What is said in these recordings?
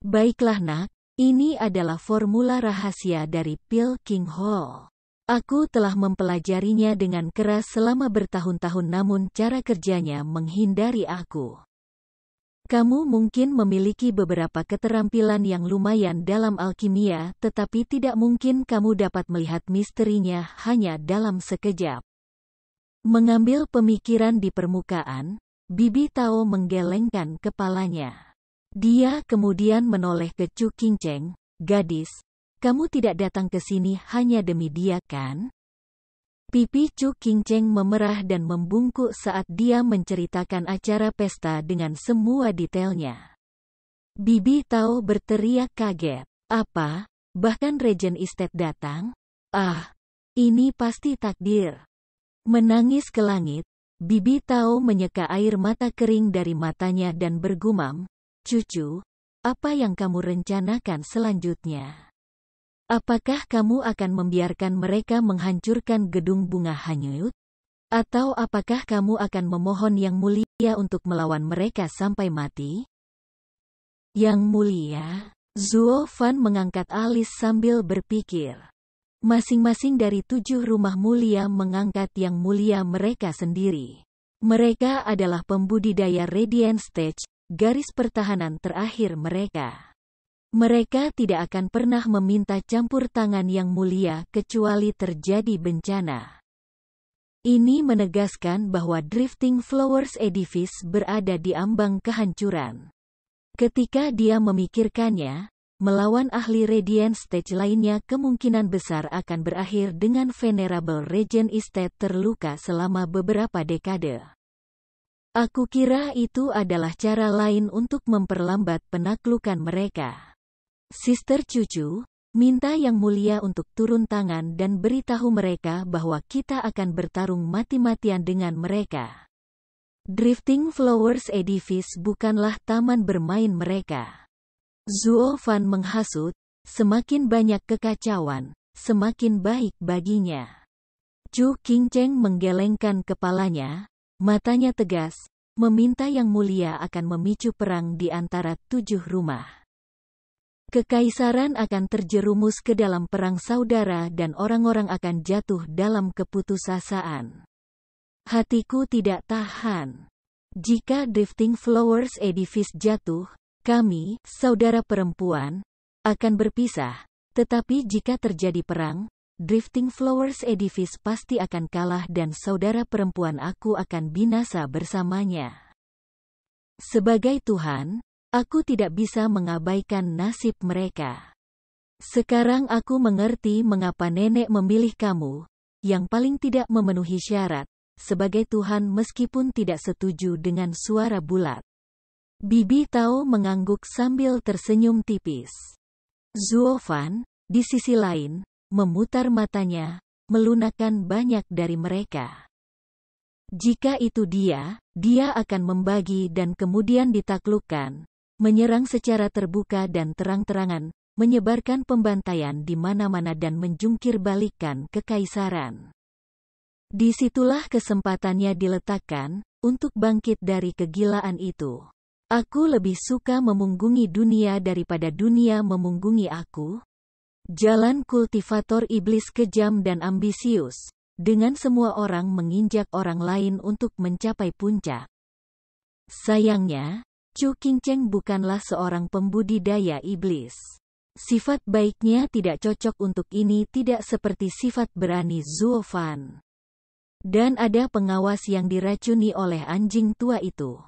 Baiklah nak, ini adalah formula rahasia dari pil King Hall. Aku telah mempelajarinya dengan keras selama bertahun-tahun namun cara kerjanya menghindari aku. Kamu mungkin memiliki beberapa keterampilan yang lumayan dalam alkimia tetapi tidak mungkin kamu dapat melihat misterinya hanya dalam sekejap. Mengambil pemikiran di permukaan, Bibi Tao menggelengkan kepalanya. Dia kemudian menoleh ke Chu Qingcheng, gadis, kamu tidak datang ke sini hanya demi dia kan? Pipi Chu Qingcheng memerah dan membungkuk saat dia menceritakan acara pesta dengan semua detailnya. Bibi Tao berteriak kaget. Apa? Bahkan Regen Estate datang? Ah, ini pasti takdir. Menangis ke langit, Bibi Tao menyeka air mata kering dari matanya dan bergumam, Cucu, apa yang kamu rencanakan selanjutnya? Apakah kamu akan membiarkan mereka menghancurkan gedung bunga hanyut? Atau apakah kamu akan memohon Yang Mulia untuk melawan mereka sampai mati? Yang Mulia, Zuo Fan mengangkat alis sambil berpikir. Masing-masing dari 7 rumah mulia mengangkat Yang Mulia mereka sendiri. Mereka adalah pembudidaya Radiant Stage, garis pertahanan terakhir mereka. Mereka tidak akan pernah meminta campur tangan Yang Mulia kecuali terjadi bencana. Ini menegaskan bahwa Drifting Flowers Edifice berada di ambang kehancuran. Ketika dia memikirkannya, melawan ahli Radiant Stage lainnya kemungkinan besar akan berakhir dengan Venerable Regen Estate terluka selama beberapa dekade. Aku kira itu adalah cara lain untuk memperlambat penaklukan mereka. Sister Cucu, minta Yang Mulia untuk turun tangan dan beritahu mereka bahwa kita akan bertarung mati-matian dengan mereka. Drifting Flowers Edifice bukanlah taman bermain mereka. Zuo Fan menghasut, semakin banyak kekacauan, semakin baik baginya. Chu Qingcheng menggelengkan kepalanya, matanya tegas, meminta Yang Mulia akan memicu perang di antara 7 rumah. Kekaisaran akan terjerumus ke dalam perang saudara dan orang-orang akan jatuh dalam keputusasaan. Hatiku tidak tahan. Jika Drifting Flowers Edifice jatuh, kami, saudara perempuan, akan berpisah. Tetapi jika terjadi perang, Drifting Flowers Edifice pasti akan kalah dan saudara perempuan aku akan binasa bersamanya. Sebagai Tuhan, aku tidak bisa mengabaikan nasib mereka. Sekarang aku mengerti mengapa nenek memilih kamu, yang paling tidak memenuhi syarat, sebagai Tuhan meskipun tidak setuju dengan suara bulat. Bibi Tao mengangguk sambil tersenyum tipis. Zuo Fan, di sisi lain, memutar matanya, melunakkan banyak dari mereka. Jika itu dia akan membagi dan kemudian ditaklukkan, menyerang secara terbuka dan terang-terangan, menyebarkan pembantaian di mana-mana dan menjungkir balikkan kekaisaran. Disitulah kesempatannya diletakkan, untuk bangkit dari kegilaan itu. Aku lebih suka memunggungi dunia daripada dunia memunggungi aku. Jalan kultivator iblis kejam dan ambisius, dengan semua orang menginjak orang lain untuk mencapai puncak. Sayangnya, Chu Qingcheng bukanlah seorang pembudidaya iblis. Sifat baiknya tidak cocok untuk ini, tidak seperti sifat berani Zuo Fan. Dan ada pengawas yang diracuni oleh anjing tua itu.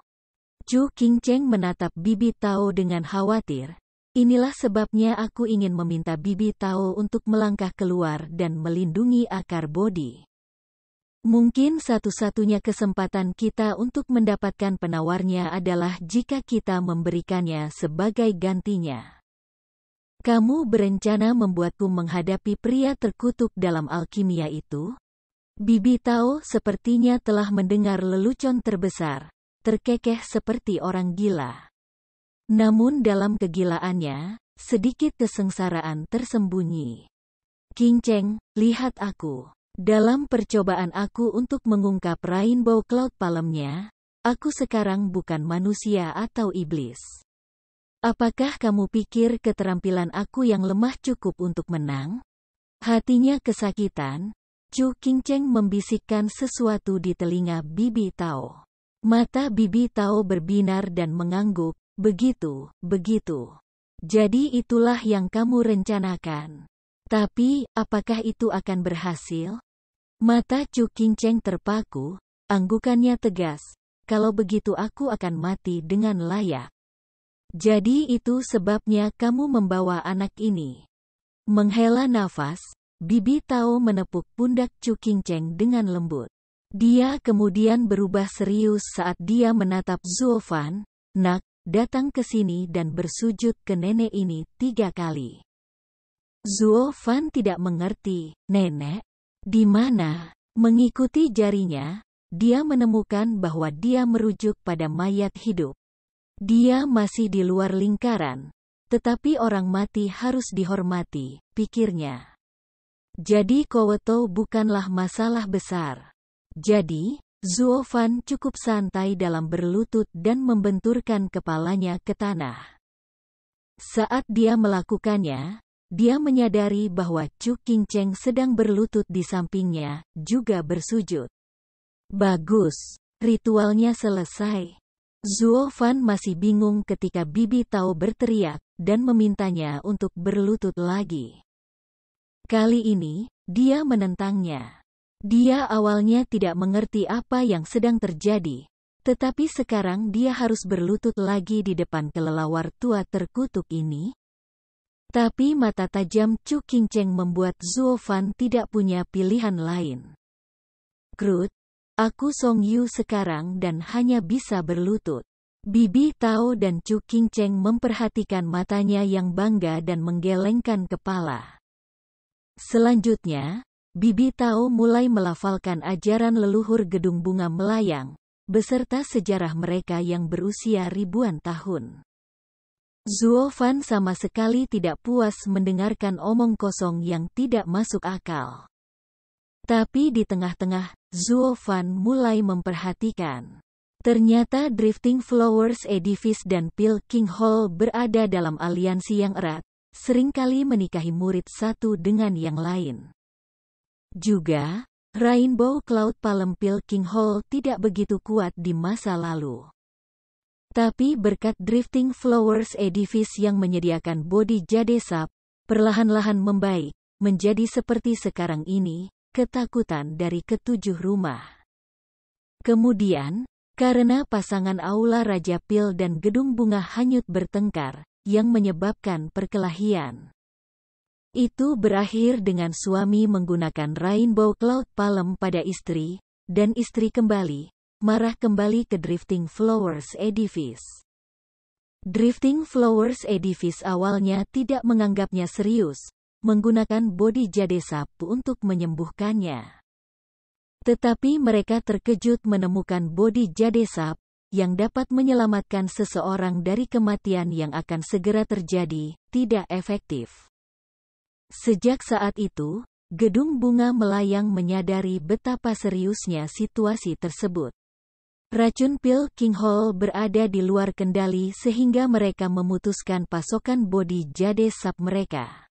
Chu Qingcheng menatap Bibi Tao dengan khawatir. Inilah sebabnya aku ingin meminta Bibi Tao untuk melangkah keluar dan melindungi akar bodi. Mungkin satu-satunya kesempatan kita untuk mendapatkan penawarnya adalah jika kita memberikannya sebagai gantinya. Kamu berencana membuatku menghadapi pria terkutuk dalam alkimia itu? Bibi Tao sepertinya telah mendengar lelucon terbesar, terkekeh seperti orang gila. Namun dalam kegilaannya, sedikit kesengsaraan tersembunyi. Qingcheng, lihat aku. Dalam percobaan aku untuk mengungkap Rainbow Cloud Palm-nya, aku sekarang bukan manusia atau iblis. Apakah kamu pikir keterampilan aku yang lemah cukup untuk menang? Hatinya kesakitan, Chu Qingcheng membisikkan sesuatu di telinga Bibi Tao. Mata Bibi Tao berbinar dan mengangguk, begitu. Jadi itulah yang kamu rencanakan. Tapi, apakah itu akan berhasil? Mata Chu Qingcheng terpaku, anggukannya tegas. Kalau begitu aku akan mati dengan layak. Jadi itu sebabnya kamu membawa anak ini. Menghela nafas, Bibi Tao menepuk pundak Chu Qingcheng dengan lembut. Dia kemudian berubah serius saat dia menatap Zuo Fan. Nak, datang ke sini dan bersujud ke nenek ini 3 kali. Zuo Fan tidak mengerti. Nenek? Di mana? Mengikuti jarinya, dia menemukan bahwa dia merujuk pada mayat hidup. Dia masih di luar lingkaran, tetapi orang mati harus dihormati, pikirnya. Jadi Koweto bukanlah masalah besar. Jadi, Zuo Fan cukup santai dalam berlutut dan membenturkan kepalanya ke tanah. Saat dia melakukannya, dia menyadari bahwa Chu Qingcheng sedang berlutut di sampingnya, juga bersujud. Bagus, ritualnya selesai. Zuo Fan masih bingung ketika Bibi Tao berteriak dan memintanya untuk berlutut lagi. Kali ini, dia menentangnya. Dia awalnya tidak mengerti apa yang sedang terjadi, tetapi sekarang dia harus berlutut lagi di depan kelelawar tua terkutuk ini. Tapi mata tajam Chu Qingcheng membuat Zuo Fan tidak punya pilihan lain. Krut, aku Song Yu sekarang dan hanya bisa berlutut. Bibi Tao dan Chu Qingcheng memperhatikan matanya yang bangga dan menggelengkan kepala. Selanjutnya, Bibi Tao mulai melafalkan ajaran leluhur Gedung Bunga Melayang, beserta sejarah mereka yang berusia ribuan tahun. Zuo Fan sama sekali tidak puas mendengarkan omong kosong yang tidak masuk akal. Tapi di tengah-tengah, Zuo Fan mulai memperhatikan. Ternyata Drifting Flowers Edifice dan Pil King Hall berada dalam aliansi yang erat, seringkali menikahi murid satu dengan yang lain. Juga, Rainbow Cloud Palm Pil King Hall tidak begitu kuat di masa lalu. Tapi berkat Drifting Flowers Edifice yang menyediakan bodi jade sap, perlahan-lahan membaik, menjadi seperti sekarang ini, ketakutan dari ketujuh rumah. Kemudian, karena pasangan Aula Raja Pil dan Gedung Bunga hanyut bertengkar, yang menyebabkan perkelahian. Itu berakhir dengan suami menggunakan Rainbow Cloud Palm pada istri, dan istri kembali, marah kembali ke Drifting Flowers Edifice. Drifting Flowers Edifice awalnya tidak menganggapnya serius, menggunakan bodi jade sap untuk menyembuhkannya. Tetapi mereka terkejut menemukan bodi jade sap, yang dapat menyelamatkan seseorang dari kematian yang akan segera terjadi, tidak efektif. Sejak saat itu, Gedung Bunga Melayang menyadari betapa seriusnya situasi tersebut. Racun Pil King Hall berada di luar kendali sehingga mereka memutuskan pasokan bodi jade sap mereka.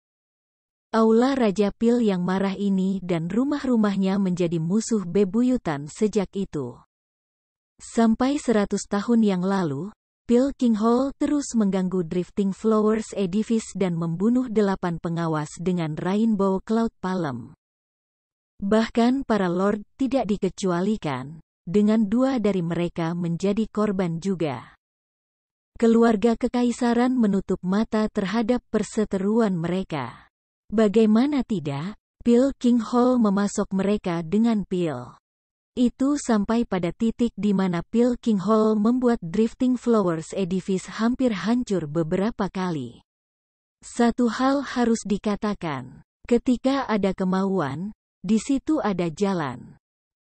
Aula Raja Pil yang marah ini dan rumah-rumahnya menjadi musuh bebuyutan sejak itu. Sampai 100 tahun yang lalu, Pil King Hall terus mengganggu Drifting Flowers Edifice dan membunuh 8 pengawas dengan Rainbow Cloud Palm. Bahkan para lord tidak dikecualikan, dengan 2 dari mereka menjadi korban juga. Keluarga kekaisaran menutup mata terhadap perseteruan mereka. Bagaimana tidak, Pil King Hall memasok mereka dengan pil. Itu sampai pada titik di mana Pil King Hall membuat Drifting Flowers Edifice hampir hancur beberapa kali. Satu hal harus dikatakan, ketika ada kemauan, di situ ada jalan.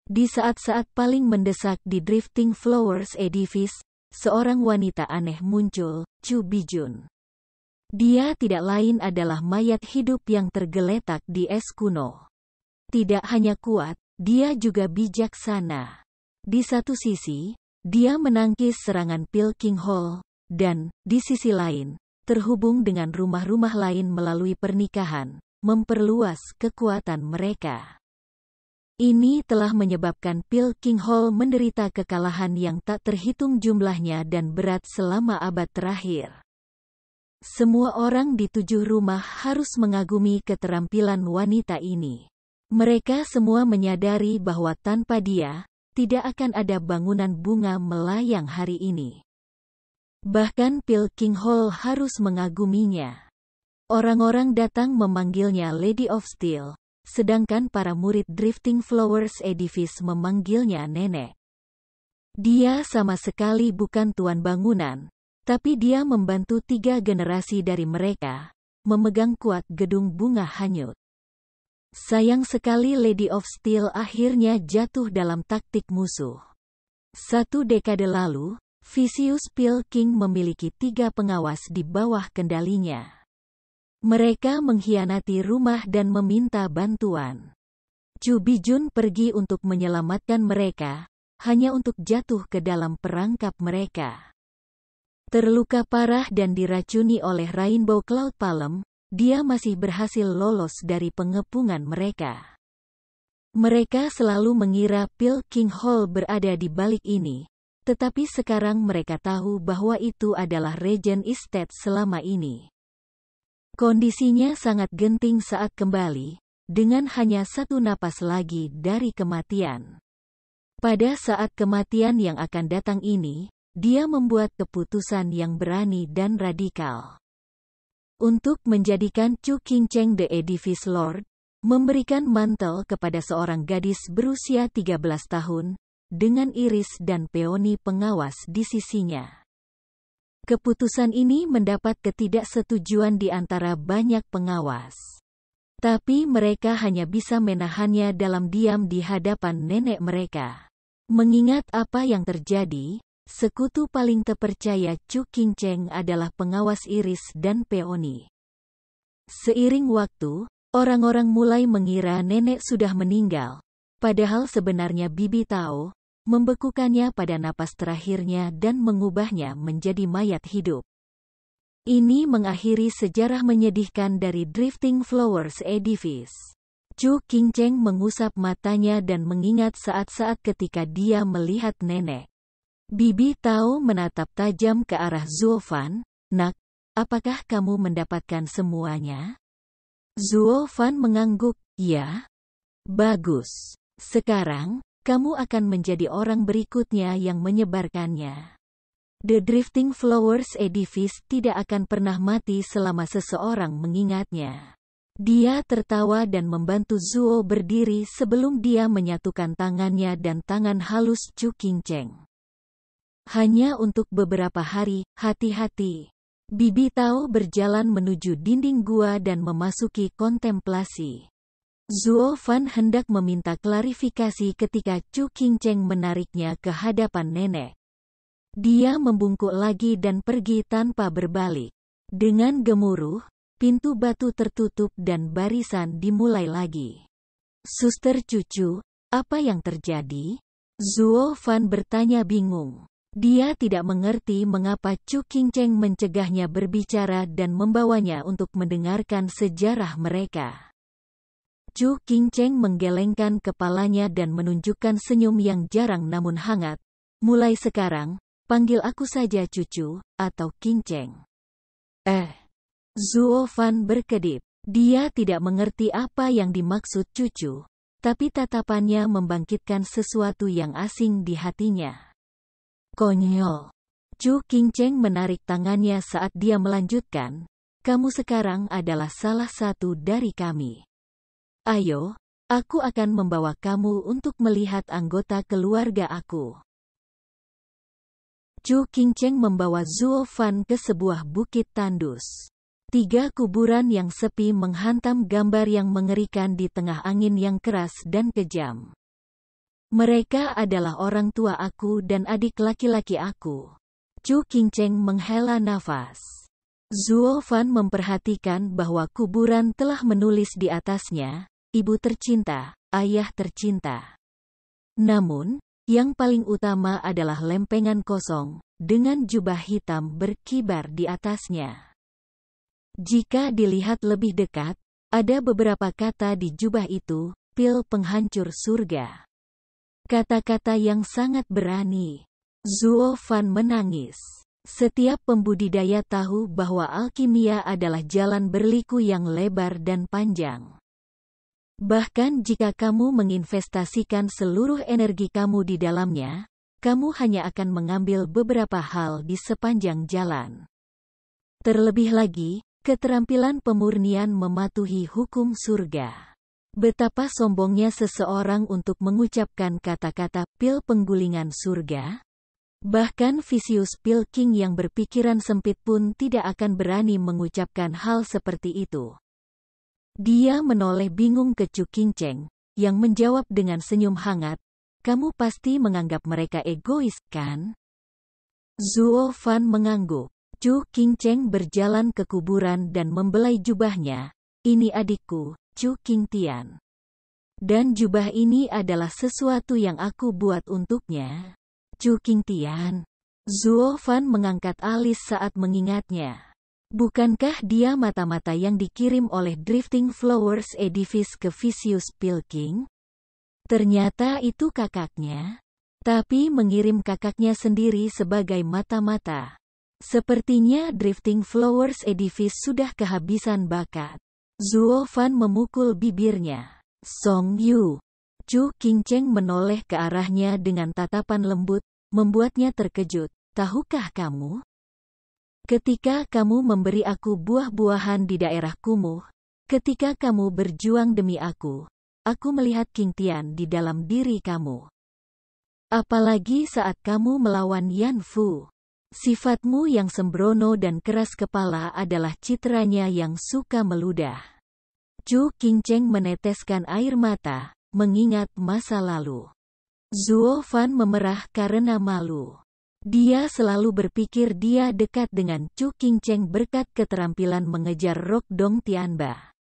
Di saat-saat paling mendesak di Drifting Flowers Edifice, seorang wanita aneh muncul, Chu Bijun. Dia tidak lain adalah mayat hidup yang tergeletak di es kuno. Tidak hanya kuat, dia juga bijaksana. Di satu sisi, dia menangkis serangan Pil King Hall, dan, di sisi lain, terhubung dengan rumah-rumah lain melalui pernikahan, memperluas kekuatan mereka. Ini telah menyebabkan Pilkington Hall menderita kekalahan yang tak terhitung jumlahnya dan berat selama abad terakhir. Semua orang di 7 rumah harus mengagumi keterampilan wanita ini. Mereka semua menyadari bahwa tanpa dia, tidak akan ada bangunan bunga melayang hari ini. Bahkan Pilkington Hall harus mengaguminya. Orang-orang datang memanggilnya Lady of Steel, sedangkan para murid Drifting Flowers Edifice memanggilnya nenek. Dia sama sekali bukan tuan bangunan, tapi dia membantu 3 generasi dari mereka, memegang kuat gedung bunga hanyut. Sayang sekali Lady of Steel akhirnya jatuh dalam taktik musuh. 1 dekade lalu, Vicious Pilkington memiliki 3 pengawas di bawah kendalinya. Mereka mengkhianati rumah dan meminta bantuan. Chu Bijun pergi untuk menyelamatkan mereka, hanya untuk jatuh ke dalam perangkap mereka. Terluka parah dan diracuni oleh Rainbow Cloud Palm, dia masih berhasil lolos dari pengepungan mereka. Mereka selalu mengira Pilkington Hall berada di balik ini, tetapi sekarang mereka tahu bahwa itu adalah Regent Estate selama ini. Kondisinya sangat genting saat kembali, dengan hanya 1 napas lagi dari kematian. Pada saat kematian yang akan datang ini, dia membuat keputusan yang berani dan radikal. Untuk menjadikan Chu Qingcheng the Edifice Lord, memberikan mantel kepada seorang gadis berusia 13 tahun, dengan Iris dan Peony pengawas di sisinya. Keputusan ini mendapat ketidaksetujuan di antara banyak pengawas. Tapi mereka hanya bisa menahannya dalam diam di hadapan nenek mereka. Mengingat apa yang terjadi, sekutu paling terpercaya Chu Qingcheng adalah pengawas Iris dan Peony. Seiring waktu, orang-orang mulai mengira nenek sudah meninggal, padahal sebenarnya Bibi Tao membekukannya pada napas terakhirnya dan mengubahnya menjadi mayat hidup. Ini mengakhiri sejarah menyedihkan dari Drifting Flowers Edifice. Chu Qingcheng mengusap matanya dan mengingat saat-saat ketika dia melihat nenek. Bibi Tao menatap tajam ke arah Zuo Fan. "Nak, apakah kamu mendapatkan semuanya?" Zuo Fan mengangguk, "Ya." "Bagus. Sekarang, kamu akan menjadi orang berikutnya yang menyebarkannya. The Drifting Flowers Edifice tidak akan pernah mati selama seseorang mengingatnya." Dia tertawa dan membantu Zuo berdiri sebelum dia menyatukan tangannya dan tangan halus Chu Qingcheng. "Hanya untuk beberapa hari, hati-hati." Bibi Tao berjalan menuju dinding gua dan memasuki kontemplasi. Zuo Fan hendak meminta klarifikasi ketika Chu Qingcheng menariknya ke hadapan nenek. Dia membungkuk lagi dan pergi tanpa berbalik. Dengan gemuruh, pintu batu tertutup dan barisan dimulai lagi. "Suster cucu, apa yang terjadi?" Zuo Fan bertanya bingung. Dia tidak mengerti mengapa Chu Qingcheng mencegahnya berbicara dan membawanya untuk mendengarkan sejarah mereka. Chu Qingcheng menggelengkan kepalanya dan menunjukkan senyum yang jarang namun hangat. "Mulai sekarang, panggil aku saja cucu, atau Qingcheng." Zuo Fan berkedip. Dia tidak mengerti apa yang dimaksud cucu, tapi tatapannya membangkitkan sesuatu yang asing di hatinya. "Konyol." Chu Qingcheng menarik tangannya saat dia melanjutkan, "Kamu sekarang adalah salah satu dari kami. Ayo, aku akan membawa kamu untuk melihat anggota keluarga aku." Chu Qingcheng membawa Zuo Fan ke sebuah bukit tandus. 3 kuburan yang sepi menghantam gambar yang mengerikan di tengah angin yang keras dan kejam. "Mereka adalah orang tua aku dan adik laki-laki aku." Chu Qingcheng menghela nafas. Zuo Fan memperhatikan bahwa kuburan telah menulis di atasnya, "Ibu tercinta, ayah tercinta." Namun, Yang paling utama adalah lempengan kosong, dengan jubah hitam berkibar di atasnya. Jika dilihat lebih dekat, ada beberapa kata di jubah itu, pil penghancur surga. Kata-kata yang sangat berani. Zuo Fan menangis. Setiap pembudidaya tahu bahwa alkimia adalah jalan berliku yang lebar dan panjang. Bahkan jika kamu menginvestasikan seluruh energi kamu di dalamnya, kamu hanya akan mengambil beberapa hal di sepanjang jalan. Terlebih lagi, keterampilan pemurnian mematuhi hukum surga. Betapa sombongnya seseorang untuk mengucapkan kata-kata pil penggulingan surga. Bahkan Vicious Pil King yang berpikiran sempit pun tidak akan berani mengucapkan hal seperti itu. Dia menoleh bingung ke Chu Qingcheng, yang menjawab dengan senyum hangat, "Kamu pasti menganggap mereka egois, kan?" Zuo Fan mengangguk. Chu Qingcheng berjalan ke kuburan dan membelai jubahnya. "Ini adikku, Chu Qingtian. Dan jubah ini adalah sesuatu yang aku buat untuknya." Chu Qingtian. Zuo Fan mengangkat alis saat mengingatnya. Bukankah dia mata-mata yang dikirim oleh Drifting Flowers Edifice ke Vicious Pil King? Ternyata itu kakaknya. Tapi mengirim kakaknya sendiri sebagai mata-mata. Sepertinya Drifting Flowers Edifice sudah kehabisan bakat. Zuo Fan memukul bibirnya. "Song Yu." Chu Qingcheng menoleh ke arahnya dengan tatapan lembut, membuatnya terkejut. "Tahukah kamu? Ketika kamu memberi aku buah-buahan di daerah kumuh, ketika kamu berjuang demi aku melihat Qingtian di dalam diri kamu. Apalagi saat kamu melawan Yan Fu. Sifatmu yang sembrono dan keras kepala adalah citranya yang suka meludah." Chu Qingcheng meneteskan air mata, mengingat masa lalu. Zuo Fan memerah karena malu. Dia selalu berpikir dia dekat dengan Chu Qingcheng berkat keterampilan mengejar Rok Dong Tianba.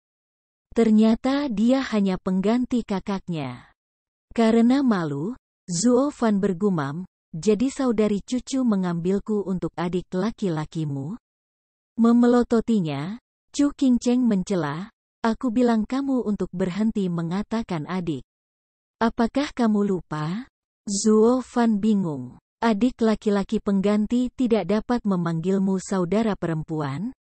Ternyata dia hanya pengganti kakaknya. Karena malu, Zuo Fan bergumam, "Jadi saudari cucu mengambilku untuk adik laki-lakimu?" Memelototinya, Chu Qingcheng mencela, "Aku bilang kamu untuk berhenti mengatakan adik. Apakah kamu lupa?" Zuo Fan bingung. "Adik laki-laki pengganti tidak dapat memanggilmu saudara perempuan?"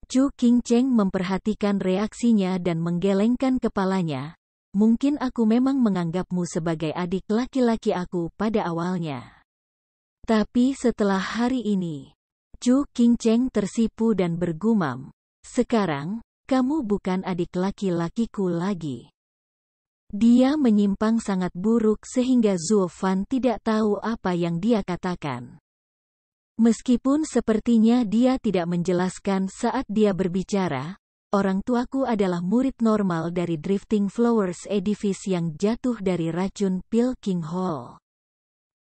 Chu Qingcheng memperhatikan reaksinya dan menggelengkan kepalanya. "Mungkin aku memang menganggapmu sebagai adik laki-laki aku pada awalnya. Tapi setelah hari ini..." Chu Qingcheng tersipu dan bergumam, "Sekarang, kamu bukan adik laki-lakiku lagi." Dia menyimpang sangat buruk sehingga Zuo Fan tidak tahu apa yang dia katakan. Meskipun sepertinya dia tidak menjelaskan saat dia berbicara, "Orang tuaku adalah murid normal dari Drifting Flowers Edifice yang jatuh dari racun Pil King Hall.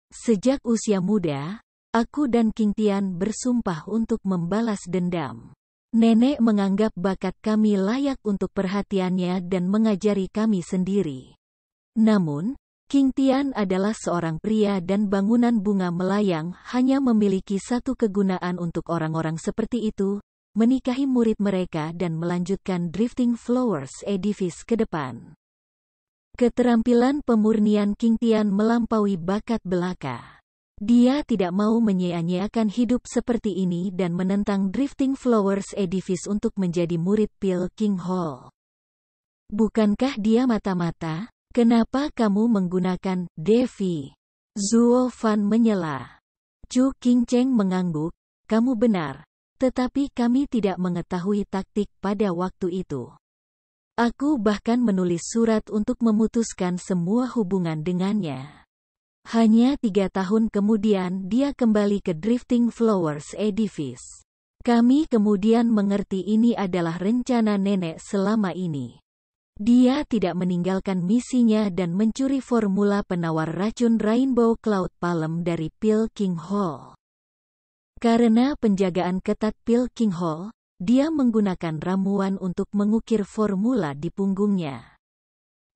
Sejak usia muda, aku dan Qingtian bersumpah untuk membalas dendam. Nenek menganggap bakat kami layak untuk perhatiannya dan mengajari kami sendiri. Namun, Qingtian adalah seorang pria dan bangunan bunga melayang hanya memiliki satu kegunaan untuk orang-orang seperti itu, menikahi murid mereka dan melanjutkan Drifting Flowers Edifice ke depan." Keterampilan pemurnian Qingtian melampaui bakat belaka. Dia tidak mau menyia-nyiakan hidup seperti ini dan menentang Drifting Flowers Edifice untuk menjadi murid Pil King Hall. "Bukankah dia mata-mata? Kenapa kamu menggunakan Devi?" Zuo Fan menyela. Chu Qingcheng mengangguk, "Kamu benar. Tetapi kami tidak mengetahui taktik pada waktu itu. Aku bahkan menulis surat untuk memutuskan semua hubungan dengannya. Hanya 3 tahun kemudian dia kembali ke Drifting Flowers Edifice. Kami kemudian mengerti ini adalah rencana nenek selama ini. Dia tidak meninggalkan misinya dan mencuri formula penawar racun Rainbow Cloud Palm dari Pil King Hall. Karena penjagaan ketat Pil King Hall, dia menggunakan ramuan untuk mengukir formula di punggungnya.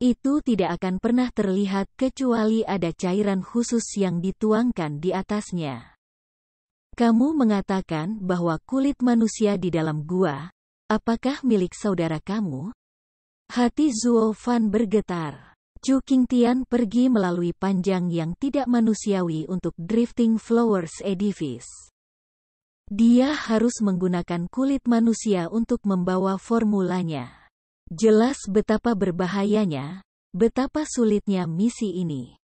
Itu tidak akan pernah terlihat kecuali ada cairan khusus yang dituangkan di atasnya. Kamu mengatakan bahwa kulit manusia di dalam gua, apakah milik saudara kamu? Hati Zuo Fan bergetar. Chu Qingtian pergi melalui panjang yang tidak manusiawi untuk Drifting Flowers Edifice. Dia harus menggunakan kulit manusia untuk membawa formulanya. Jelas betapa berbahayanya, betapa sulitnya misi ini.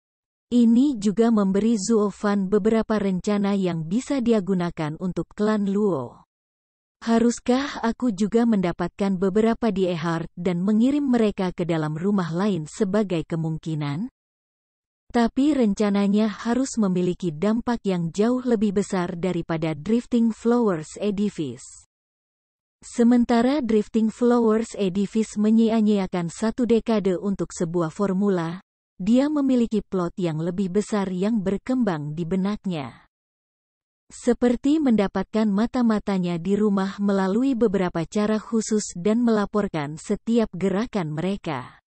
Ini juga memberi Zuo Fan beberapa rencana yang bisa dia gunakan untuk klan Luo. Haruskah aku juga mendapatkan beberapa diehard dan mengirim mereka ke dalam rumah lain sebagai kemungkinan? Tapi rencananya harus memiliki dampak yang jauh lebih besar daripada Drifting Flowers Edifice. Sementara Drifting Flowers Edifice menyia-nyiakan 1 dekade untuk sebuah formula, dia memiliki plot yang lebih besar yang berkembang di benaknya. Seperti mendapatkan mata-matanya di rumah melalui beberapa cara khusus dan melaporkan setiap gerakan mereka.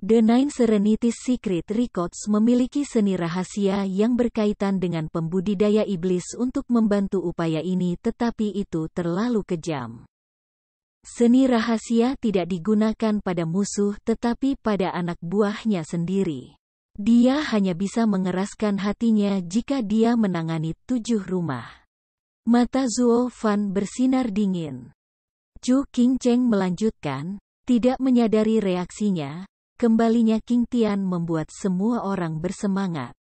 The Nine Serenities Secret Records memiliki seni rahasia yang berkaitan dengan pembudidaya iblis untuk membantu upaya ini, tetapi itu terlalu kejam. Seni rahasia tidak digunakan pada musuh tetapi pada anak buahnya sendiri. Dia hanya bisa mengeraskan hatinya jika dia menangani 7 rumah. Mata Zuo Fan bersinar dingin. Chu Qingcheng melanjutkan, tidak menyadari reaksinya. Kembalinya Qingtian membuat semua orang bersemangat.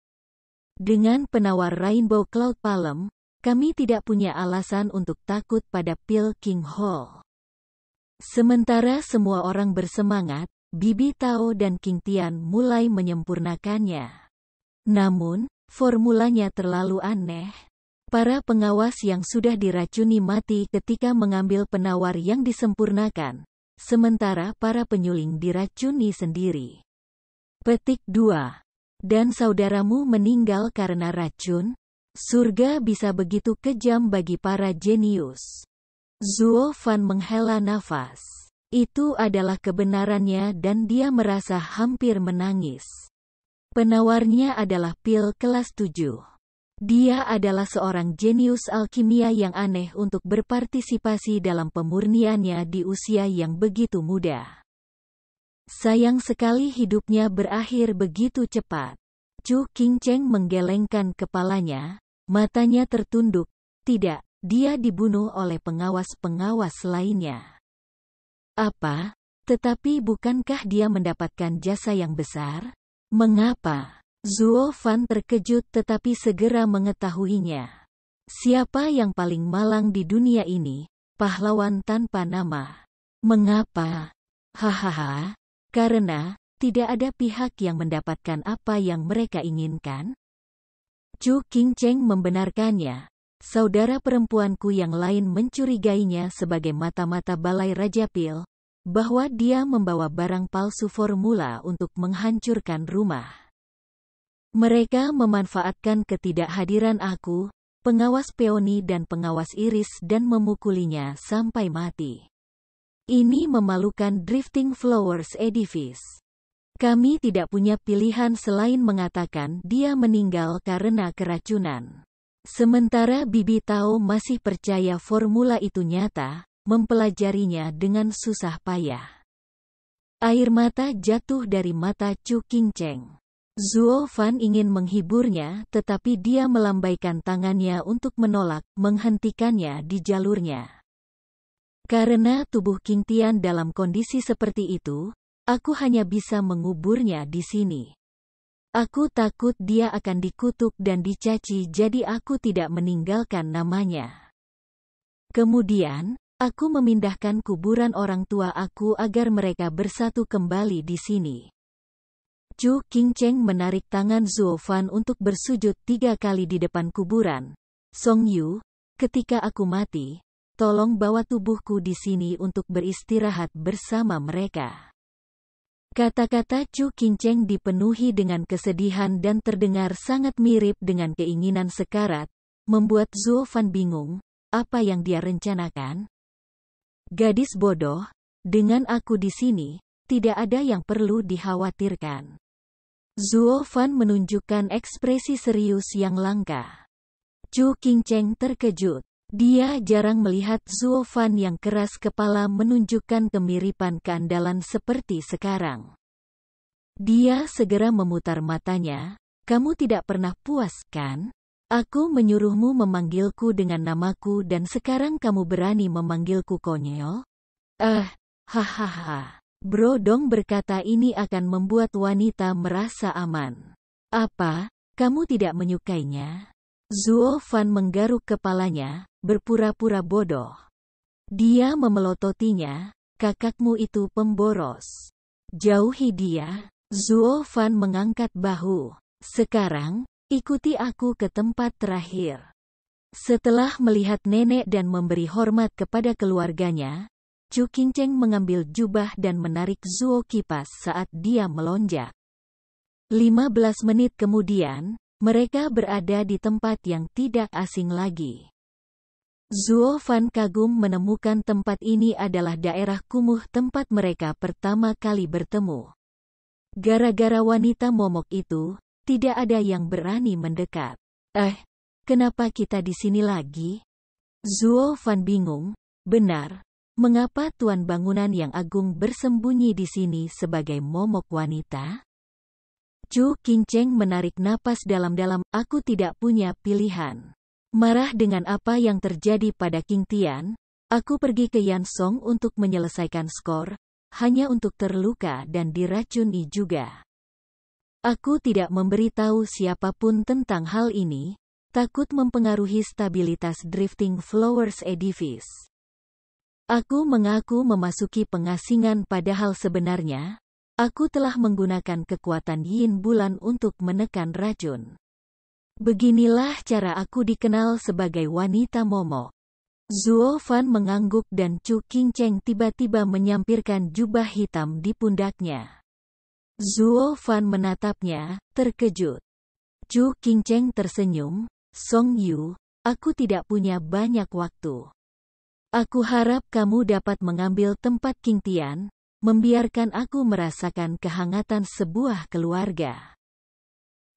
Dengan penawar Rainbow Cloud Palm, kami tidak punya alasan untuk takut pada Pil King Hall. Sementara semua orang bersemangat, Bibi Tao dan Qingtian mulai menyempurnakannya. Namun, formulanya terlalu aneh. Para pengawas yang sudah diracuni mati ketika mengambil penawar yang disempurnakan. Sementara para penyuling diracuni sendiri. Petik 2. Dan saudaramu meninggal karena racun? Surga bisa begitu kejam bagi para jenius. Zuo Fan menghela nafas. Itu adalah kebenarannya dan dia merasa hampir menangis. Penawarnya adalah pil kelas 7. Dia adalah seorang jenius alkimia yang aneh untuk berpartisipasi dalam pemurniannya di usia yang begitu muda. Sayang sekali hidupnya berakhir begitu cepat. Chu Qingcheng menggelengkan kepalanya, matanya tertunduk. Tidak, dia dibunuh oleh pengawas-pengawas lainnya. Apa? Tetapi bukankah dia mendapatkan jasa yang besar? Mengapa? Zuo Fan terkejut tetapi segera mengetahuinya. Siapa yang paling malang di dunia ini? Pahlawan tanpa nama. Mengapa? Hahaha. Karena tidak ada pihak yang mendapatkan apa yang mereka inginkan. Chu Qingcheng membenarkannya. Saudara perempuanku yang lain mencurigainya sebagai mata-mata balai Raja Pil, bahwa dia membawa barang palsu formula untuk menghancurkan rumah. Mereka memanfaatkan ketidakhadiran aku, pengawas peoni dan pengawas iris dan memukulinya sampai mati. Ini memalukan Drifting Flowers Edifice. Kami tidak punya pilihan selain mengatakan dia meninggal karena keracunan. Sementara Bibi Tao masih percaya formula itu nyata, mempelajarinya dengan susah payah. Air mata jatuh dari mata Chu Qingcheng. Zuo Fan ingin menghiburnya tetapi dia melambaikan tangannya untuk menolak, menghentikannya di jalurnya. Karena tubuh Qingtian dalam kondisi seperti itu, aku hanya bisa menguburnya di sini. Aku takut dia akan dikutuk dan dicaci jadi aku tidak meninggalkan namanya. Kemudian, aku memindahkan kuburan orang tua aku agar mereka bersatu kembali di sini. Chu Qingcheng menarik tangan Zuo Fan untuk bersujud 3 kali di depan kuburan. Song Yu, ketika aku mati, tolong bawa tubuhku di sini untuk beristirahat bersama mereka. Kata-kata Chu Qingcheng dipenuhi dengan kesedihan dan terdengar sangat mirip dengan keinginan sekarat, membuat Zuo Fan bingung, apa yang dia rencanakan? Gadis bodoh, dengan aku di sini, tidak ada yang perlu dikhawatirkan. Zuo Fan menunjukkan ekspresi serius yang langka. Chu Qingcheng terkejut. Dia jarang melihat Zuo Fan yang keras kepala menunjukkan kemiripan keandalan seperti sekarang. Dia segera memutar matanya. Kamu tidak pernah puas, kan? Aku menyuruhmu memanggilku dengan namaku dan sekarang kamu berani memanggilku konyol? Hahaha. Brodong berkata ini akan membuat wanita merasa aman. Apa, kamu tidak menyukainya? Zuo Fan menggaruk kepalanya, berpura-pura bodoh. Dia memelototinya, kakakmu itu pemboros. Jauhi dia. Zuo Fan mengangkat bahu. Sekarang, ikuti aku ke tempat terakhir. Setelah melihat nenek dan memberi hormat kepada keluarganya, Chu Qingcheng mengambil jubah dan menarik Zuo kipas saat dia melonjak. 15 menit kemudian, mereka berada di tempat yang tidak asing lagi. Zuo Fan kagum menemukan tempat ini adalah daerah kumuh tempat mereka pertama kali bertemu. Gara-gara wanita momok itu, tidak ada yang berani mendekat. Kenapa kita di sini lagi? Zuo Fan bingung. Benar. Mengapa tuan bangunan yang agung bersembunyi di sini sebagai momok wanita? Chu Qingcheng menarik napas dalam-dalam. Aku tidak punya pilihan. Marah dengan apa yang terjadi pada King Tian, aku pergi ke Yansong untuk menyelesaikan skor, hanya untuk terluka dan diracuni juga. Aku tidak memberitahu siapapun tentang hal ini, takut mempengaruhi stabilitas Drifting Flowers Edifice. Aku mengaku memasuki pengasingan padahal sebenarnya, aku telah menggunakan kekuatan Yin Bulan untuk menekan racun. Beginilah cara aku dikenal sebagai wanita momok. Zuo Fan mengangguk dan Chu Qingcheng tiba-tiba menyampirkan jubah hitam di pundaknya. Zuo Fan menatapnya, terkejut. Chu Qingcheng tersenyum, Song Yu, aku tidak punya banyak waktu. Aku harap kamu dapat mengambil tempat King Tian, membiarkan aku merasakan kehangatan sebuah keluarga.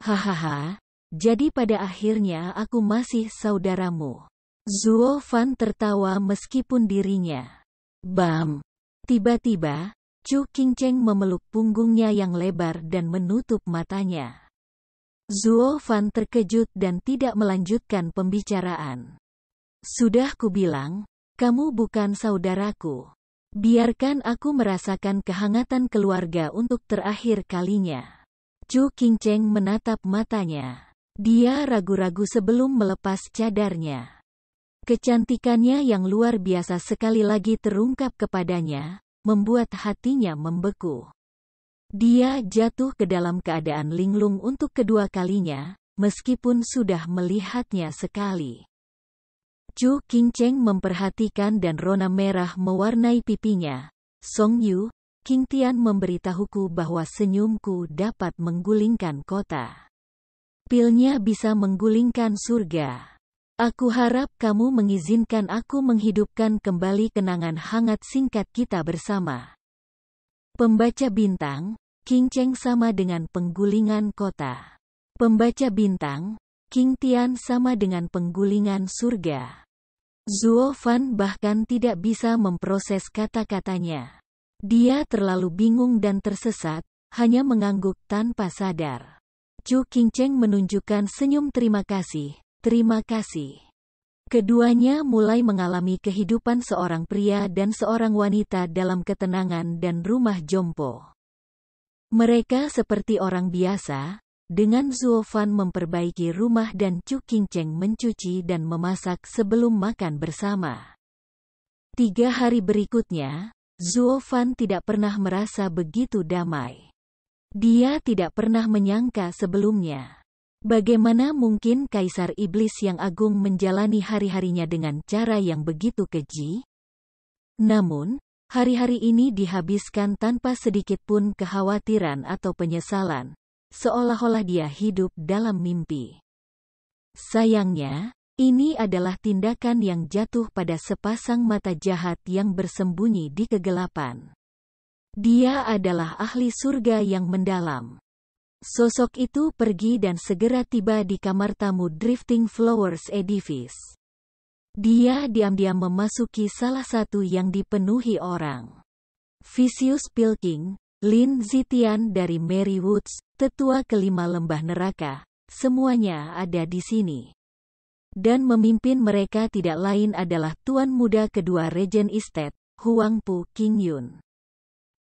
Hahaha, jadi pada akhirnya aku masih saudaramu. Zuo Fan tertawa meskipun dirinya. Bam! Tiba-tiba, Chu Qingcheng memeluk punggungnya yang lebar dan menutup matanya. Zuo Fan terkejut dan tidak melanjutkan pembicaraan. Sudah kubilang, kamu bukan saudaraku. Biarkan aku merasakan kehangatan keluarga untuk terakhir kalinya. Chu Qingcheng menatap matanya. Dia ragu-ragu sebelum melepas cadarnya. Kecantikannya yang luar biasa sekali lagi terungkap kepadanya, membuat hatinya membeku. Dia jatuh ke dalam keadaan linglung untuk kedua kalinya, meskipun sudah melihatnya sekali. Chu Qingcheng memperhatikan dan rona merah mewarnai pipinya. Song Yu, King Tian memberitahuku bahwa senyumku dapat menggulingkan kota. Pilnya bisa menggulingkan surga. Aku harap kamu mengizinkan aku menghidupkan kembali kenangan hangat singkat kita bersama. Pembaca bintang, Qingcheng sama dengan penggulingan kota. Pembaca bintang, King Tian sama dengan penggulingan surga. Zuo Fan bahkan tidak bisa memproses kata-katanya. Dia terlalu bingung dan tersesat, hanya mengangguk tanpa sadar. Chu Qingcheng menunjukkan senyum terima kasih, terima kasih. Keduanya mulai mengalami kehidupan seorang pria dan seorang wanita dalam ketenangan dan rumah jompo. Mereka seperti orang biasa, dengan Zuo Fan memperbaiki rumah dan Chu Qingcheng mencuci dan memasak sebelum makan bersama. 3 hari berikutnya, Zuo Fan tidak pernah merasa begitu damai. Dia tidak pernah menyangka sebelumnya. Bagaimana mungkin Kaisar Iblis yang agung menjalani hari-harinya dengan cara yang begitu keji? Namun, hari-hari ini dihabiskan tanpa sedikit pun kekhawatiran atau penyesalan. Seolah-olah dia hidup dalam mimpi. Sayangnya, ini adalah tindakan yang jatuh pada sepasang mata jahat yang bersembunyi di kegelapan. Dia adalah ahli surga yang mendalam. Sosok itu pergi dan segera tiba di kamar tamu Drifting Flowers Edifice. Dia diam-diam memasuki salah satu yang dipenuhi orang. Vicious Pilking, Lin Zitian dari Mary Woods, tetua kelima lembah neraka, semuanya ada di sini. Dan memimpin mereka tidak lain adalah tuan muda kedua Regent Estate, Huang Pu Qingyun.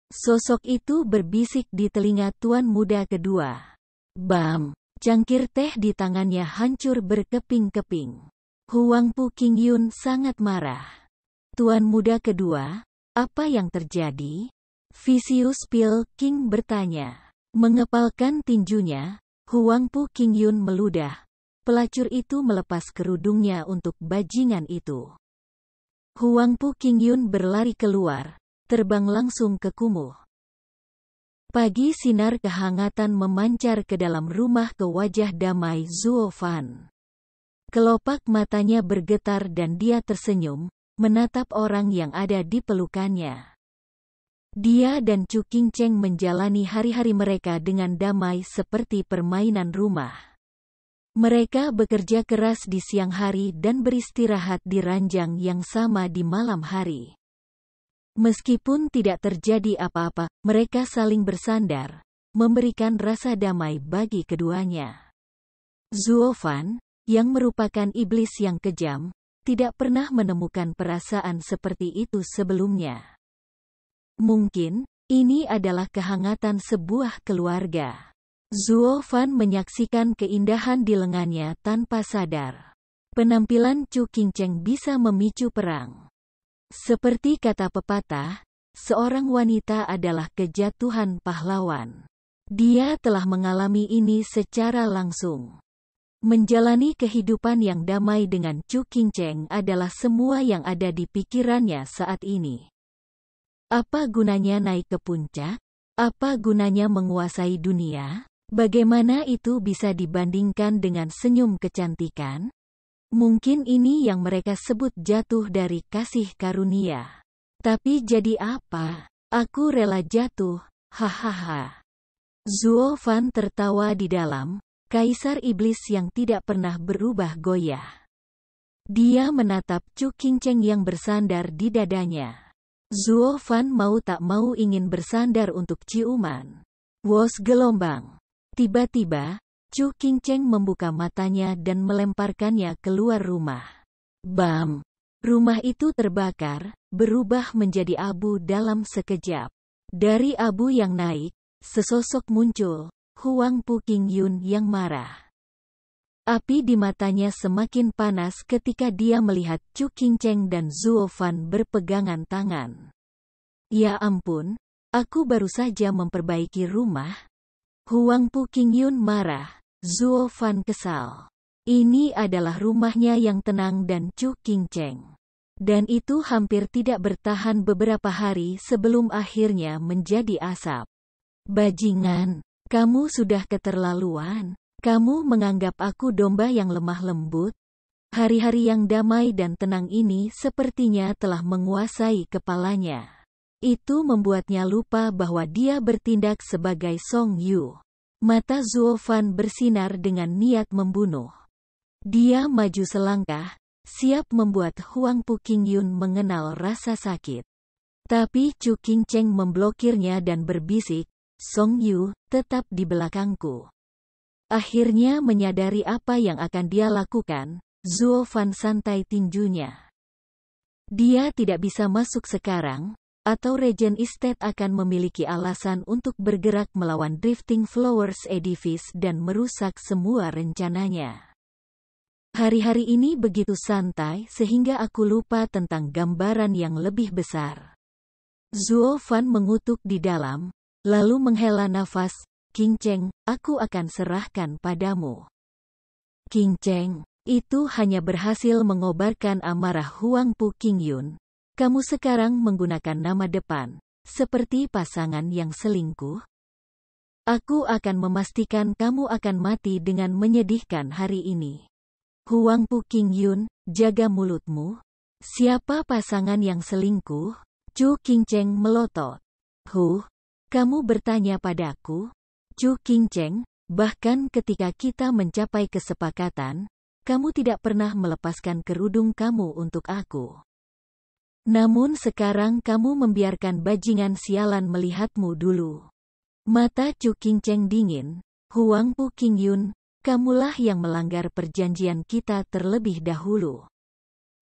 Sosok itu berbisik di telinga tuan muda kedua. Bam! Cangkir teh di tangannya hancur berkeping-keping. Huang Pu Qingyun sangat marah. Tuan muda kedua, apa yang terjadi? Vicious Pilking bertanya. Mengepalkan tinjunya, Huang Pu Qingyun meludah. Pelacur itu melepas kerudungnya untuk bajingan itu. Huang Pu Qingyun berlari keluar, terbang langsung ke kumuh. Pagi sinar kehangatan memancar ke dalam rumah ke wajah damai Zuo Fan. Kelopak matanya bergetar dan dia tersenyum, menatap orang yang ada di pelukannya. Dia dan Chu Qingcheng menjalani hari-hari mereka dengan damai seperti permainan rumah. Mereka bekerja keras di siang hari dan beristirahat di ranjang yang sama di malam hari. Meskipun tidak terjadi apa-apa, mereka saling bersandar, memberikan rasa damai bagi keduanya. Zuo Fan, yang merupakan iblis yang kejam, tidak pernah menemukan perasaan seperti itu sebelumnya. Mungkin, ini adalah kehangatan sebuah keluarga. Zuo Fan menyaksikan keindahan di lengannya tanpa sadar. Penampilan Chu Qingcheng bisa memicu perang. Seperti kata pepatah, seorang wanita adalah kejatuhan pahlawan. Dia telah mengalami ini secara langsung. Menjalani kehidupan yang damai dengan Chu Qingcheng adalah semua yang ada di pikirannya saat ini. Apa gunanya naik ke puncak? Apa gunanya menguasai dunia? Bagaimana itu bisa dibandingkan dengan senyum kecantikan? Mungkin ini yang mereka sebut jatuh dari kasih karunia. Tapi jadi apa? Aku rela jatuh, hahaha. Zuo Fan tertawa di dalam, kaisar iblis yang tidak pernah berubah goyah. Dia menatap Chu Qingcheng yang bersandar di dadanya. Zuo Fan mau tak mau ingin bersandar untuk ciuman. Wos gelombang. Tiba-tiba, Chu Qingcheng membuka matanya dan melemparkannya keluar rumah. Bam! Rumah itu terbakar, berubah menjadi abu dalam sekejap. Dari abu yang naik, sesosok muncul, Huang Pu Qingyun yang marah. Api di matanya semakin panas ketika dia melihat Chu Qingcheng dan Zuo Fan berpegangan tangan. Ya ampun, aku baru saja memperbaiki rumah. Huang Pu Qingyun marah, Zuo Fan kesal. Ini adalah rumahnya yang tenang dan Chu Qingcheng. Dan itu hampir tidak bertahan beberapa hari sebelum akhirnya menjadi asap. Bajingan, kamu sudah keterlaluan. Kamu menganggap aku domba yang lemah lembut? Hari-hari yang damai dan tenang ini sepertinya telah menguasai kepalanya. Itu membuatnya lupa bahwa dia bertindak sebagai Song Yu. Mata Zuo Fan bersinar dengan niat membunuh. Dia maju selangkah, siap membuat Huang Pu Qingyun mengenal rasa sakit. Tapi Chu Qingcheng memblokirnya dan berbisik, Song Yu, tetap di belakangku. Akhirnya menyadari apa yang akan dia lakukan, Zuo Fan santai tinjunya. Dia tidak bisa masuk sekarang, atau Regent Estate akan memiliki alasan untuk bergerak melawan Drifting Flowers Edifice dan merusak semua rencananya. Hari-hari ini begitu santai sehingga aku lupa tentang gambaran yang lebih besar. Zuo Fan mengutuk di dalam, lalu menghela nafas. Qingcheng, aku akan serahkan padamu. Qingcheng, itu hanya berhasil mengobarkan amarah Huang Pu Qingyun. Kamu sekarang menggunakan nama depan, seperti pasangan yang selingkuh. Aku akan memastikan kamu akan mati dengan menyedihkan hari ini. Huang Pu Qingyun, jaga mulutmu. Siapa pasangan yang selingkuh? Chu Qingcheng melotot. Kamu bertanya padaku? Chu Qingcheng, bahkan ketika kita mencapai kesepakatan, kamu tidak pernah melepaskan kerudung kamu untuk aku. Namun sekarang kamu membiarkan bajingan sialan melihatmu dulu. Mata Chu Qingcheng dingin. Huangpu Qingyun, kamulah yang melanggar perjanjian kita terlebih dahulu.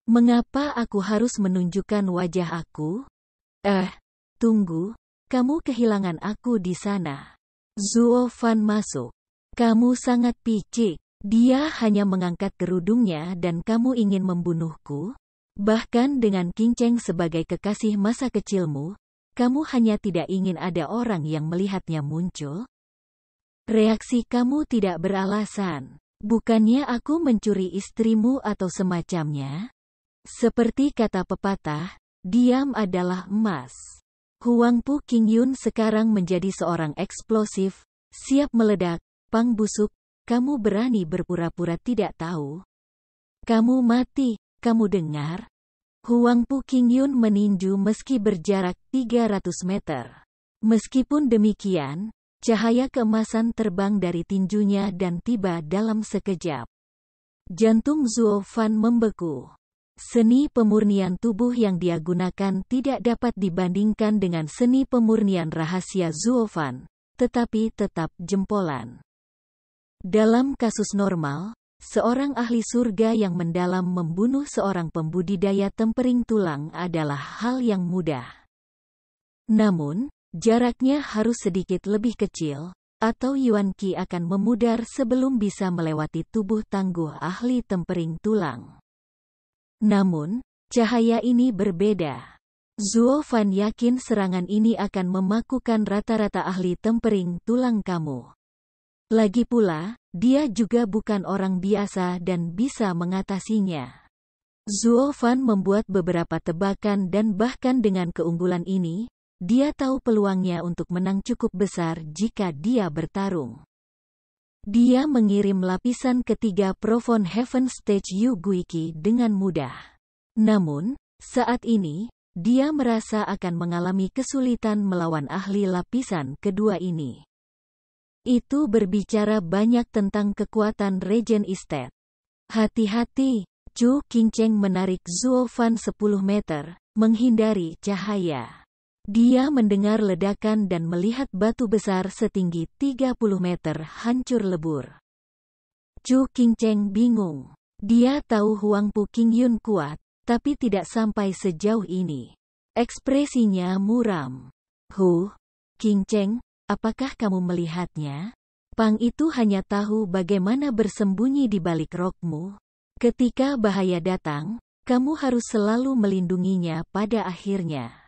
Mengapa aku harus menunjukkan wajah aku? Tunggu, kamu kehilangan aku di sana. Zuo Fan masuk. Kamu sangat picik. Dia hanya mengangkat kerudungnya dan kamu ingin membunuhku? Bahkan dengan Qingcheng sebagai kekasih masa kecilmu, kamu hanya tidak ingin ada orang yang melihatnya muncul? Reaksi kamu tidak beralasan. Bukannya aku mencuri istrimu atau semacamnya? Seperti kata pepatah, diam adalah emas. Huangpu Qingyun sekarang menjadi seorang eksplosif, siap meledak. Pang busuk, kamu berani berpura-pura tidak tahu? Kamu mati, kamu dengar? Huangpu Qingyun meninju meski berjarak 300 meter. Meskipun demikian, cahaya keemasan terbang dari tinjunya dan tiba dalam sekejap. Jantung Zuo Fan membeku. Seni pemurnian tubuh yang dia gunakan tidak dapat dibandingkan dengan seni pemurnian rahasia Zuo Fan, tetapi tetap jempolan. Dalam kasus normal, seorang ahli surga yang mendalam membunuh seorang pembudidaya tempering tulang adalah hal yang mudah. Namun, jaraknya harus sedikit lebih kecil, atau Yuan Qi akan memudar sebelum bisa melewati tubuh tangguh ahli tempering tulang. Namun, cahaya ini berbeda. Zuo Fan yakin serangan ini akan memakukan rata-rata ahli tempering tulang kamu. Lagi pula, dia juga bukan orang biasa dan bisa mengatasinya. Zuo Fan membuat beberapa tebakan dan bahkan dengan keunggulan ini, dia tahu peluangnya untuk menang cukup besar jika dia bertarung. Dia mengirim lapisan ketiga Profound Heaven Stage Yu Guiqi dengan mudah. Namun, saat ini, dia merasa akan mengalami kesulitan melawan ahli lapisan kedua ini. Itu berbicara banyak tentang kekuatan Regen Estate. Hati-hati, Chu Qingcheng menarik Zuo Fan 10 meter, menghindari cahaya. Dia mendengar ledakan dan melihat batu besar setinggi 30 meter hancur lebur. Chu Qingcheng bingung. Dia tahu Huangpu Qingyun kuat, tapi tidak sampai sejauh ini. Ekspresinya muram. Qingcheng, apakah kamu melihatnya? Pang itu hanya tahu bagaimana bersembunyi di balik rokmu. Ketika bahaya datang, kamu harus selalu melindunginya pada akhirnya.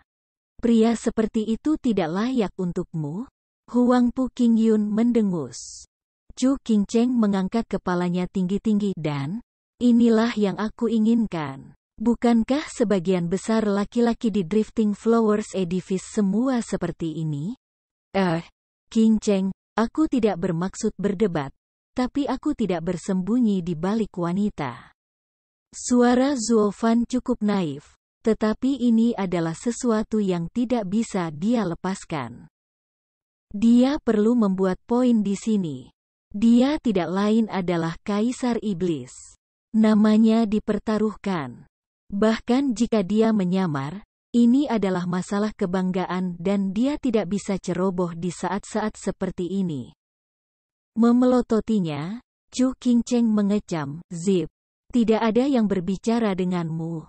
Pria seperti itu tidak layak untukmu. Huangpu Qingyun mendengus. Chu Qingcheng mengangkat kepalanya tinggi-tinggi dan, inilah yang aku inginkan. Bukankah sebagian besar laki-laki di Drifting Flowers Edifice semua seperti ini? Qingcheng, aku tidak bermaksud berdebat, tapi aku tidak bersembunyi di balik wanita. Suara Zuo Fan cukup naif, tetapi ini adalah sesuatu yang tidak bisa dia lepaskan. Dia perlu membuat poin di sini. Dia tidak lain adalah Kaisar Iblis. Namanya dipertaruhkan. Bahkan jika dia menyamar, ini adalah masalah kebanggaan dan dia tidak bisa ceroboh di saat-saat seperti ini. Memelototinya, Chu Qingcheng mengecam, "Zip, tidak ada yang berbicara denganmu."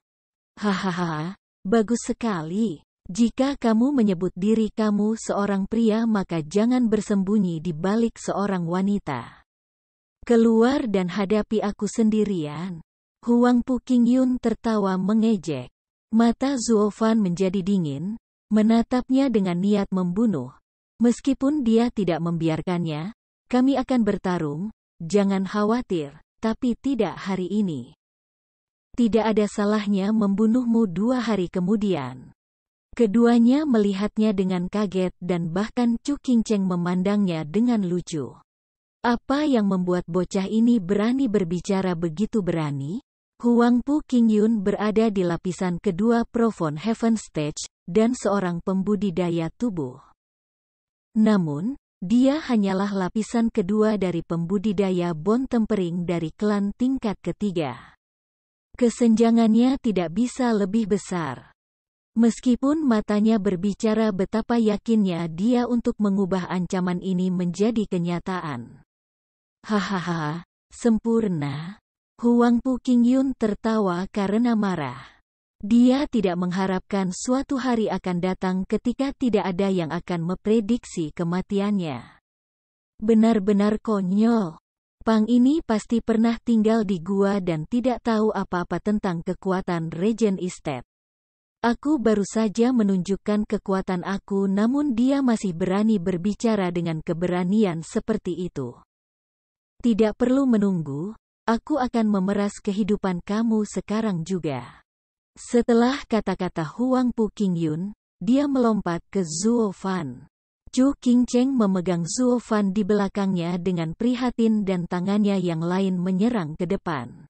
Hahaha, bagus sekali. Jika kamu menyebut diri kamu seorang pria maka jangan bersembunyi di balik seorang wanita. Keluar dan hadapi aku sendirian. Huangpu Qingyun tertawa mengejek. Mata Zuo Fan menjadi dingin, menatapnya dengan niat membunuh. Meskipun dia tidak membiarkannya, kami akan bertarung, jangan khawatir, tapi tidak hari ini. Tidak ada salahnya membunuhmu 2 hari kemudian. Keduanya melihatnya dengan kaget dan bahkan Chu Qingcheng memandangnya dengan lucu. Apa yang membuat bocah ini berani berbicara begitu berani? Huangpu Qingyun berada di lapisan kedua Profound Heaven Stage, dan seorang pembudidaya tubuh. Namun, dia hanyalah lapisan kedua dari pembudidaya bone tempering dari klan tingkat ketiga. Kesenjangannya tidak bisa lebih besar. Meskipun matanya berbicara betapa yakinnya dia untuk mengubah ancaman ini menjadi kenyataan. Hahaha, sempurna. Huang Pu Qingyun tertawa karena marah. Dia tidak mengharapkan suatu hari akan datang ketika tidak ada yang akan memprediksi kematiannya. Benar-benar konyol. Pang ini pasti pernah tinggal di gua dan tidak tahu apa-apa tentang kekuatan Regen Estate. Aku baru saja menunjukkan kekuatan aku, namun dia masih berani berbicara dengan keberanian seperti itu. Tidak perlu menunggu, aku akan memeras kehidupan kamu sekarang juga. Setelah kata-kata Huang Pu Qingyun, dia melompat ke Zuo Fan. Chu Qingcheng memegang Zuo Fan di belakangnya dengan prihatin dan tangannya yang lain menyerang ke depan.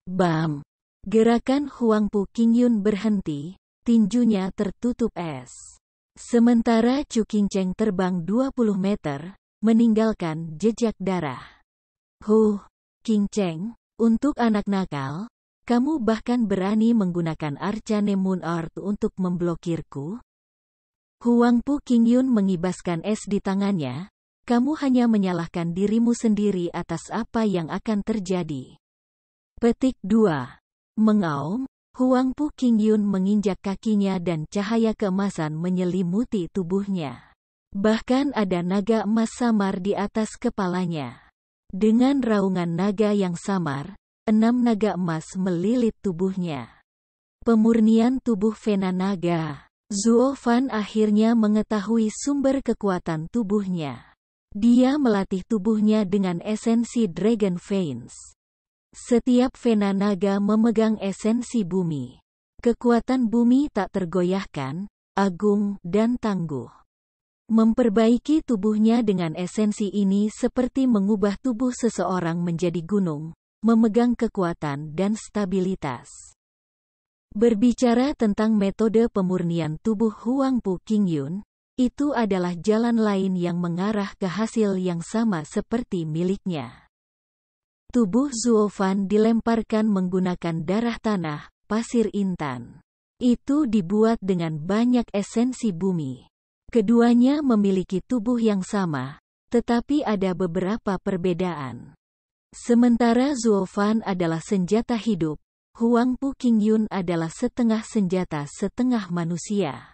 Bam! Gerakan Huang Pu Qingyun berhenti, tinjunya tertutup es. Sementara Chu Qingcheng terbang 20 meter, meninggalkan jejak darah. Qingcheng, untuk anak nakal, kamu bahkan berani menggunakan Arcane Moon Art untuk memblokirku? Huang Pu Qingyun mengibaskan es di tangannya, kamu hanya menyalahkan dirimu sendiri atas apa yang akan terjadi. Petik 2. Mengaum, Huang Pu Qingyun menginjak kakinya dan cahaya keemasan menyelimuti tubuhnya. Bahkan ada naga emas samar di atas kepalanya. Dengan raungan naga yang samar, 6 naga emas melilit tubuhnya. Pemurnian tubuh Vena Naga. Zuo Fan akhirnya mengetahui sumber kekuatan tubuhnya. Dia melatih tubuhnya dengan esensi Dragon Veins. Setiap Vena Naga memegang esensi bumi. Kekuatan bumi tak tergoyahkan, agung, dan tangguh. Memperbaiki tubuhnya dengan esensi ini seperti mengubah tubuh seseorang menjadi gunung, memegang kekuatan dan stabilitas. Berbicara tentang metode pemurnian tubuh Huang Pu Qingyun, itu adalah jalan lain yang mengarah ke hasil yang sama seperti miliknya. Tubuh Zuo Fan dilemparkan menggunakan darah tanah, pasir intan. Itu dibuat dengan banyak esensi bumi. Keduanya memiliki tubuh yang sama, tetapi ada beberapa perbedaan. Sementara Zuo Fan adalah senjata hidup, Huang Pu Qingyun adalah setengah senjata setengah manusia.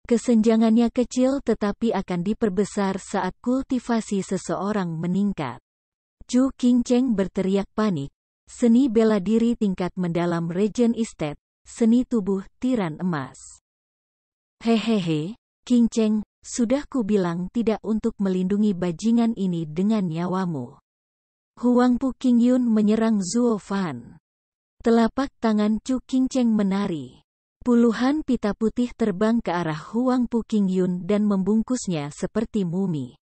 Kesenjangannya kecil tetapi akan diperbesar saat kultivasi seseorang meningkat. Chu Qingcheng berteriak panik, seni bela diri tingkat mendalam Regen Estate, seni tubuh tiran emas. Hehehe, Qingcheng, sudah ku bilang tidak untuk melindungi bajingan ini dengan nyawamu. Huang Pu Qingyun menyerang Zuo Fan. Telapak tangan Chu Qingcheng menari. Puluhan pita putih terbang ke arah Huang Pu Qingyun dan membungkusnya seperti mumi.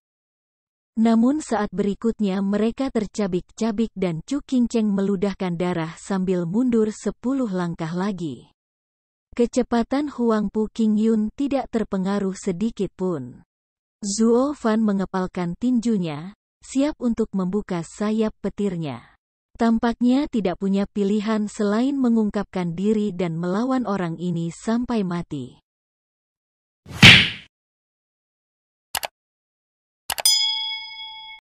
Namun saat berikutnya mereka tercabik-cabik dan Chu Qingcheng meludahkan darah sambil mundur 10 langkah lagi. Kecepatan Huang Pu Qingyun tidak terpengaruh sedikit pun. Zuo Fan mengepalkan tinjunya, siap untuk membuka sayap petirnya. Tampaknya tidak punya pilihan selain mengungkapkan diri dan melawan orang ini sampai mati.